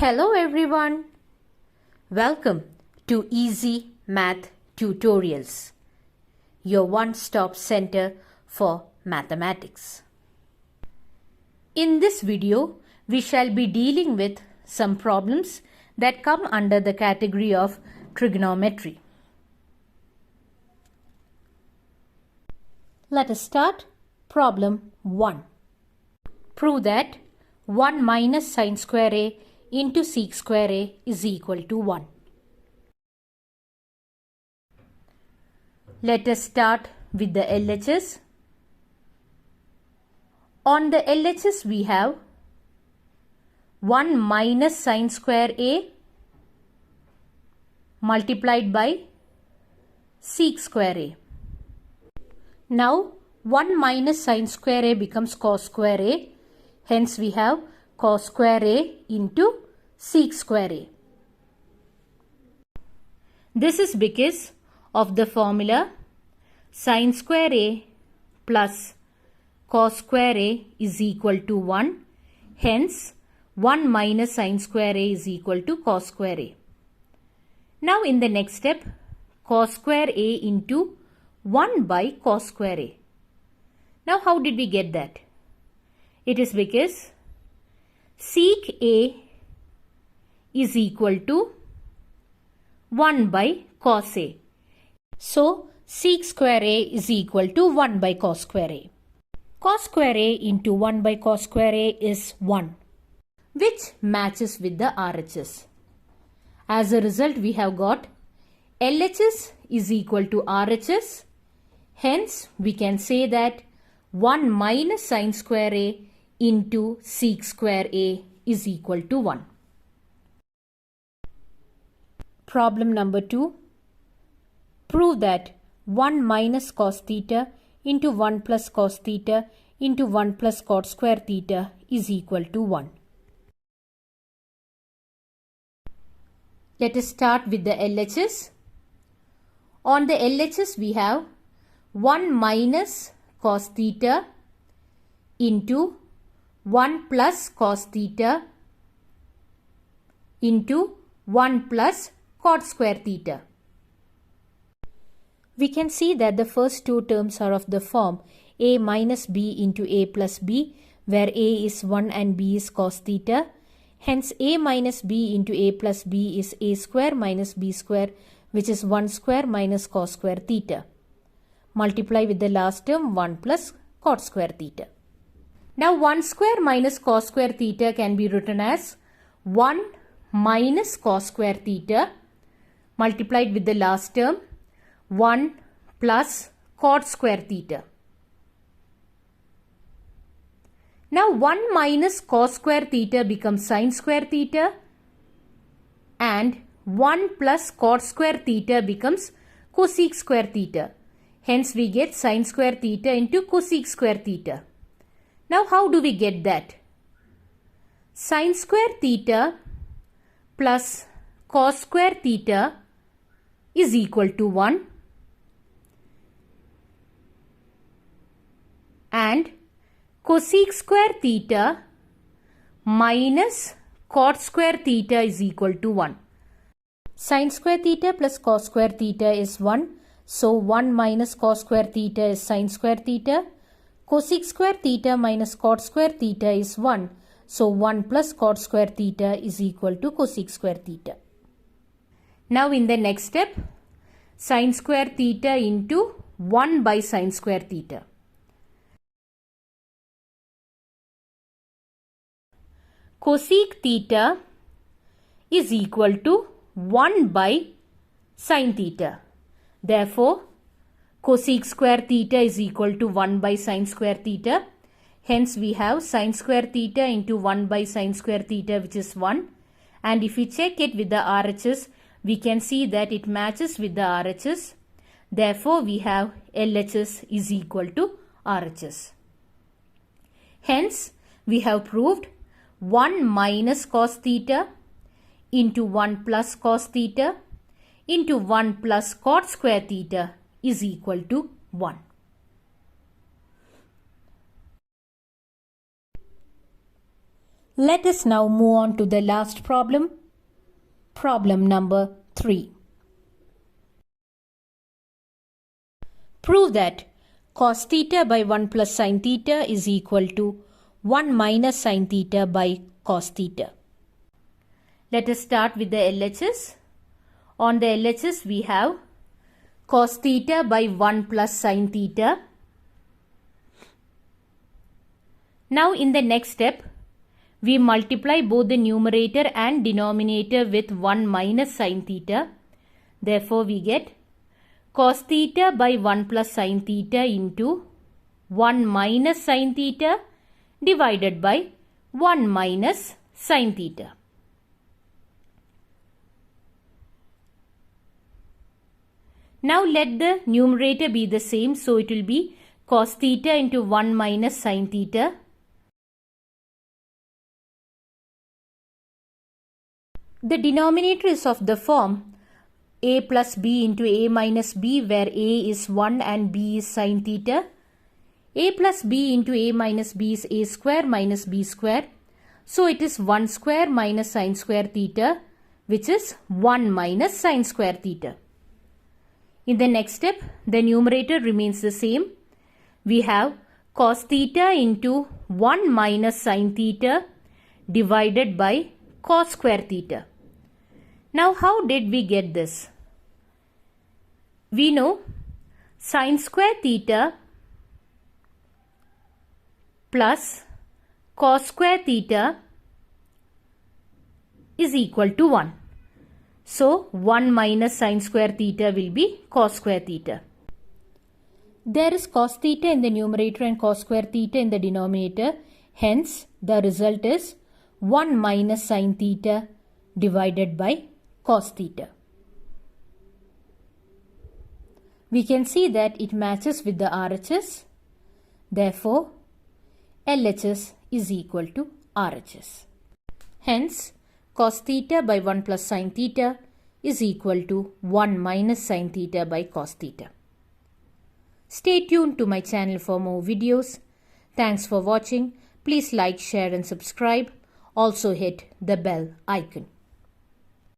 Hello everyone. Welcome to Easy Math Tutorials, your one-stop center for mathematics. In this video, we shall be dealing with some problems that come under the category of trigonometry. Let us start problem 1. Prove that 1 minus sine square a into sec square a is equal to 1. Let us start with the LHS. On the LHS we have 1 minus sine square a multiplied by sec square a. Now 1 minus sine square a becomes cos square a. Hence we have cos square a into sec square a. This is because of the formula sine square a plus cos square a is equal to 1. Hence 1 minus sine square a is equal to cos square a. Now in the next step, cos square a into 1 by cos square a. Now how did we get that? It is because sec a is equal to 1 by cos a. So sec square a is equal to 1 by cos square a. Cos square a into 1 by cos square a is 1, which matches with the RHS. As a result, we have got LHS is equal to RHS. Hence, we can say that 1 minus sine square a into sec square a is equal to 1. Problem number 2. Prove that 1 minus cos theta into 1 plus cos theta into 1 plus cot square theta is equal to 1. Let us start with the LHS. On the LHS we have 1 minus cos theta into 1 plus cos theta into 1 plus cot square theta. We can see that the first two terms are of the form a minus b into a plus b, where a is 1 and b is cos theta. Hence a minus b into a plus b is a square minus b square, which is 1 square minus cos square theta. Multiply with the last term 1 plus cot square theta. Now 1 square minus cos square theta can be written as 1 minus cos square theta multiplied with the last term 1 plus cot square theta. Now 1 minus cos square theta becomes sine square theta and 1 plus cot square theta becomes cosec square theta. Hence we get sine square theta into cosec square theta. Now how do we get that? Sine square theta plus cos square theta is equal to 1 and cosec square theta minus cot square theta is equal to 1. Sine square theta plus cos square theta is 1. So 1 minus cos square theta is sine square theta. Cosec square theta minus cot square theta is 1. So 1 plus cot square theta is equal to cosec square theta. Now in the next step, sine square theta into 1 by sine square theta. Cosec theta is equal to 1 by sine theta. Therefore, cosec square theta is equal to 1 by sine square theta. Hence, we have sine square theta into 1 by sine square theta, which is 1. And if we check it with the RHS, we can see that it matches with the RHS. Therefore, we have LHS is equal to RHS. Hence, we have proved 1 minus cos theta into 1 plus cos theta into 1 plus cot square theta is equal to 1. Let us now move on to the last problem. Problem number 3. Prove that cos theta by 1 plus sin theta is equal to 1 minus sin theta by cos theta. Let us start with the LHS. On the LHS we have cos theta by 1 plus sin theta. Now in the next step, we multiply both the numerator and denominator with 1 minus sin theta. Therefore we get cos theta by 1 plus sin theta into 1 minus sin theta divided by 1 minus sin theta. Now let the numerator be the same, so it will be cos theta into 1 minus sin theta. The denominator is of the form a plus b into a minus b, where a is 1 and b is sin theta. A plus b into a minus b is a square minus b square. So it is 1 square minus sin square theta, which is 1 minus sin square theta. In the next step, the numerator remains the same. We have cos theta into 1 minus sin theta divided by cos square theta. Now how did we get this? We know sin square theta plus cos square theta is equal to 1. So 1 minus sin square theta will be cos square theta. There is cos theta in the numerator and cos square theta in the denominator. Hence the result is 1 minus sin theta divided by cos theta. We can see that it matches with the RHS. Therefore, LHS is equal to RHS. Hence, cos theta by 1 plus sin theta is equal to 1 minus sin theta by cos theta. Stay tuned to my channel for more videos. Thanks for watching. Please like, share and subscribe. Also hit the bell icon.